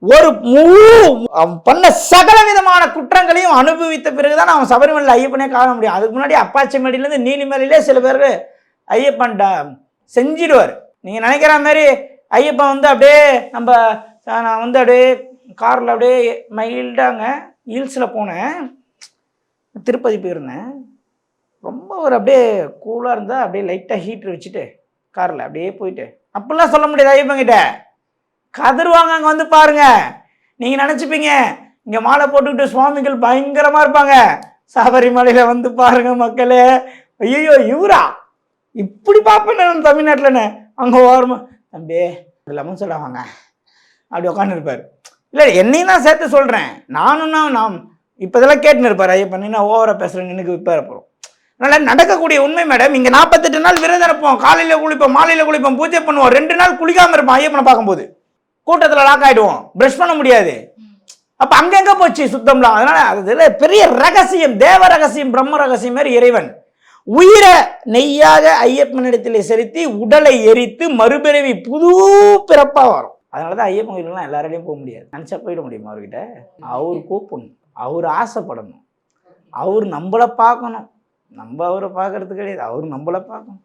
ஒரு முழு அவன் பண்ண சகல விதமான குற்றங்களையும் அனுபவித்த பிறகுதான் அவன் சபரிமலை ஐயப்பனே காண முடியும். அதுக்கு முன்னாடி அப்பாச்சிமேடியிலேருந்து நீலிமலையிலே சில பேர் ஐயப்பன்டா செஞ்சிடுவார். நீங்கள் நினைக்கிற மாதிரி ஐயப்பன் வந்து அப்படியே நான் வந்து அப்படியே காரில் அப்படியே மைல்டாங்க ஹீல்ஸில் போனேன், திருப்பதி போயிருந்தேன். ரொம்ப ஒரு அப்படியே கூலாக இருந்தால் அப்படியே லைட்டாக ஹீட்ரு வச்சுட்டு காரில் அப்படியே போயிட்டு அப்படிலாம் சொல்ல முடியாது. ஐயப்பங்கிட்ட கதருவாங்க. அங்கே வந்து பாருங்க, நீங்கள் நினச்சிப்பீங்க இங்கே மாலை போட்டுக்கிட்டு சுவாமிகள் பயங்கரமாக இருப்பாங்க. சபரிமலையில் வந்து பாருங்க மக்களே, ஐயோ இவரா இப்படி பார்ப்பேன் நான் தமிழ்நாட்டில்ண்ணே. அங்கே ஓரமா தம்பி லெமன் சோடா வாங்க அப்படி உட்காந்துருப்பார். இல்லை என்னையும் தான் சேர்த்து சொல்கிறேன், நான் இப்போ இதெல்லாம் கேட்டுன்னு இருப்பார். ஐயப்பன் என்ன ஓவராக பேசுகிறேன்னு எனக்கு விற்பார். அப்புறம் அதனால் நடக்கக்கூடிய உண்மை மேடம். இங்கே 48 நாள் விரதம் இருப்போம், காலையில் குளிப்போம், மாலையில் குளிப்போம், பூஜை பண்ணுவோம். 2 நாள் குளிக்காமல் இருப்போம். ஐயப்பனை பார்க்கும்போது கூட்டத்தில் லாக் ஆகிடுவோம், ப்ரஷ் பண்ண முடியாது. அப்போ அங்கங்கே போச்சு சுத்தம்லாம். அதனால் அதில் பெரிய ரகசியம், தேவ ரகசியம், பிரம்ம ரகசியம் மாதிரி இறைவன் உயிரை நெய்யாக ஐயப்பனிடத்தில் செலுத்தி உடலை எரித்து மறுபிறவி புது பிறப்பாக வரும். அதனால தான் ஐயப்பன் கோயிலுக்குலாம் எல்லாராலையும் போக முடியாது. நினச்சா போயிட முடியுமா அவர்கிட்ட? அவர் கூப்பிடணும், அவர் ஆசைப்படணும், அவர் நம்மளை பார்க்கணும். நம்ம அவரை பார்க்கறது கிடையாது, அவர் நம்மளை பார்க்கணும்.